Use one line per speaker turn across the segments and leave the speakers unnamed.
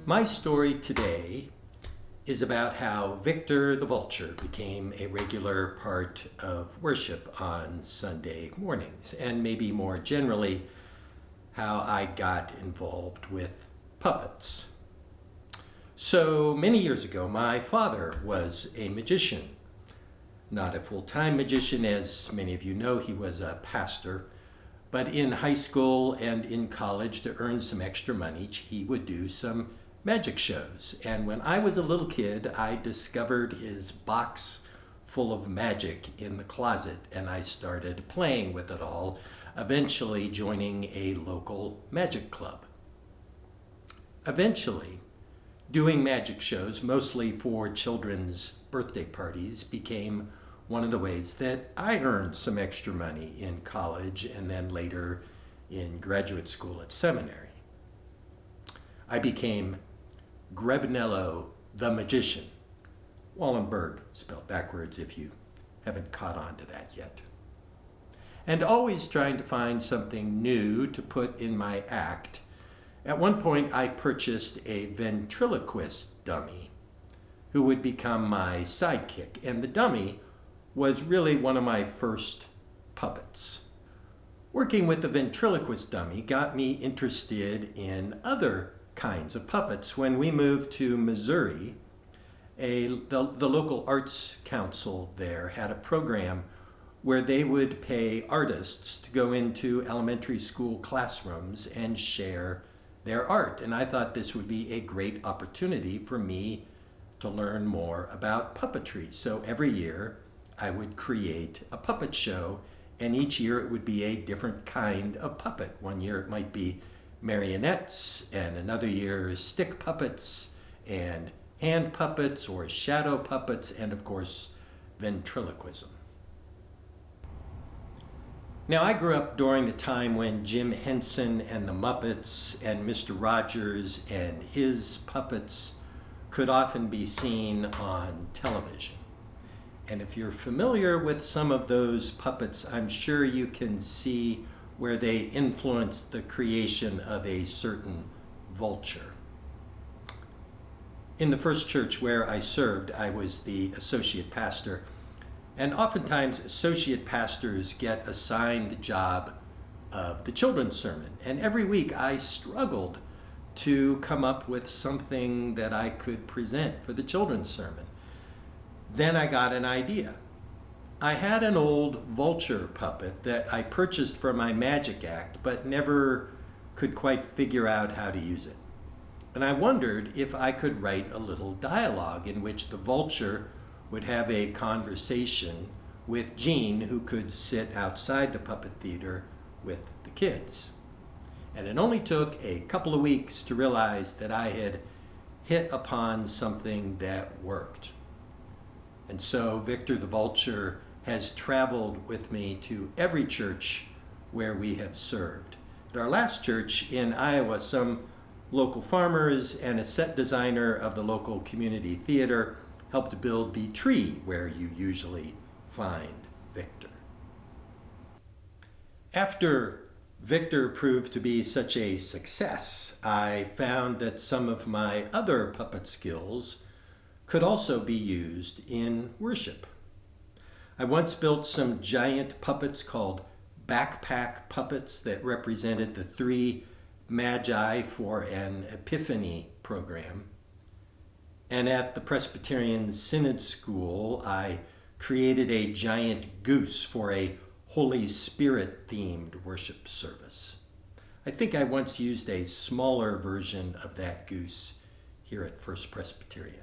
My story today is about how Victor the Vulture became a regular part of worship on Sunday mornings, and maybe more generally, how I got involved with puppets. So many years ago, my father was a magician. Not a full-time magician, as many of you know, he was a pastor. But in high school and in college, to earn some extra money, he would do some magic shows. And when I was a little kid, I discovered his box full of magic in the closet, and I started playing with it all, eventually joining a local magic club. Eventually, doing magic shows, mostly for children's birthday parties, became one of the ways that I earned some extra money in college and then later in graduate school at seminary. I became Grebnello the Magician. Wollenberg, spelled backwards if you haven't caught on to that yet. And always trying to find something new to put in my act. At one point, I purchased a ventriloquist dummy who would become my sidekick, and the dummy was really one of my first puppets. Working with the ventriloquist dummy got me interested in other kinds of puppets. When we moved to Missouri, the local arts council there had a program where they would pay artists to go into elementary school classrooms and share their art. And I thought this would be a great opportunity for me to learn more about puppetry. So every year I would create a puppet show, and each year it would be a different kind of puppet. One year it might be marionettes, and another year stick puppets and hand puppets or shadow puppets, and of course ventriloquism. Now, I grew up during the time when Jim Henson and the Muppets and Mr. Rogers and his puppets could often be seen on television. And if you're familiar with some of those puppets, I'm sure you can see where they influenced the creation of a certain vulture. In the first church where I served, I was the associate pastor. And oftentimes, associate pastors get assigned the job of the children's sermon. And every week I struggled to come up with something that I could present for the children's sermon. Then I got an idea. I had an old vulture puppet that I purchased for my magic act, but never could quite figure out how to use it. And I wondered if I could write a little dialogue in which the vulture would have a conversation with Jean, who could sit outside the puppet theater with the kids. And it only took a couple of weeks to realize that I had hit upon something that worked. And so Victor the Vulture has traveled with me to every church where we have served. At our last church in Iowa, some local farmers and a set designer of the local community theater helped build the tree where you usually find Victor. After Victor proved to be such a success, I found that some of my other puppet skills could also be used in worship. I once built some giant puppets called backpack puppets that represented the three magi for an Epiphany program. And at the Presbyterian Synod School, I created a giant goose for a Holy Spirit-themed worship service. I think I once used a smaller version of that goose here at First Presbyterian.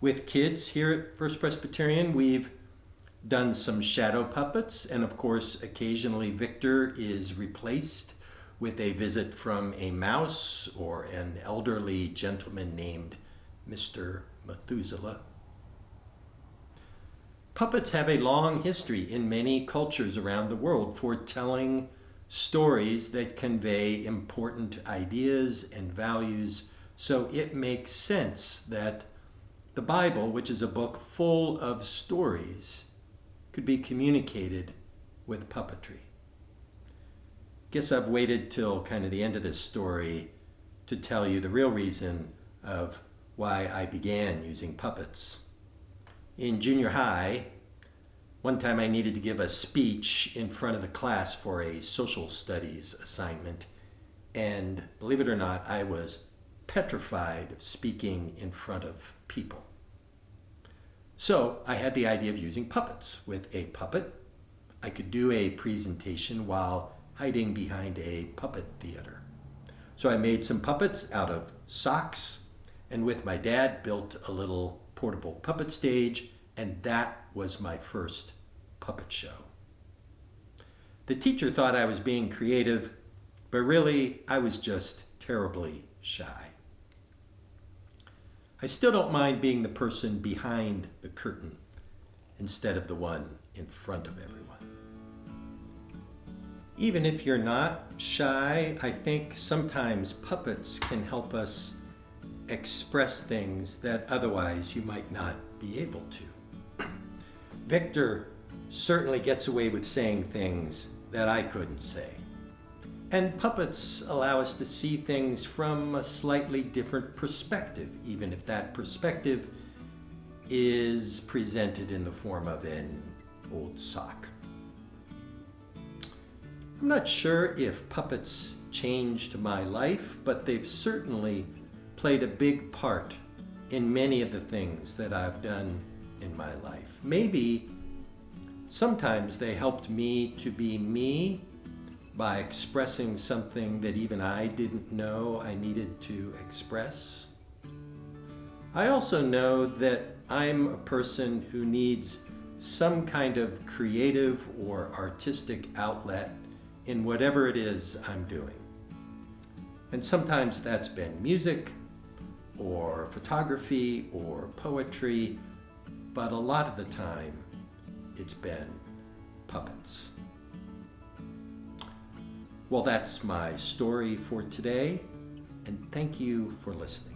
With kids here at First Presbyterian, we've done some shadow puppets, and of course, occasionally Victor is replaced with a visit from a mouse or an elderly gentleman named Mr. Methuselah. Puppets have a long history in many cultures around the world for telling stories that convey important ideas and values, so it makes sense that the Bible, which is a book full of stories, could be communicated with puppetry. Guess I've waited till kind of the end of this story to tell you the real reason of why I began using puppets. In junior high, one time I needed to give a speech in front of the class for a social studies assignment, and believe it or not, I was petrified of speaking in front of people. So I had the idea of using puppets. With a puppet, I could do a presentation while hiding behind a puppet theater. So I made some puppets out of socks, and with my dad built a little portable puppet stage, and that was my first puppet show. The teacher thought I was being creative, but really I was just terribly shy. I still don't mind being the person behind the curtain instead of the one in front of everyone. Even if you're not shy, I think sometimes puppets can help us express things that otherwise you might not be able to. Victor certainly gets away with saying things that I couldn't say. And puppets allow us to see things from a slightly different perspective, even if that perspective is presented in the form of an old sock. I'm not sure if puppets changed my life, but they've certainly played a big part in many of the things that I've done in my life. Maybe sometimes they helped me to be me by expressing something that even I didn't know I needed to express. I also know that I'm a person who needs some kind of creative or artistic outlet in whatever it is I'm doing. And sometimes that's been music or photography or poetry, but a lot of the time it's been puppets. Well, that's my story for today, and thank you for listening.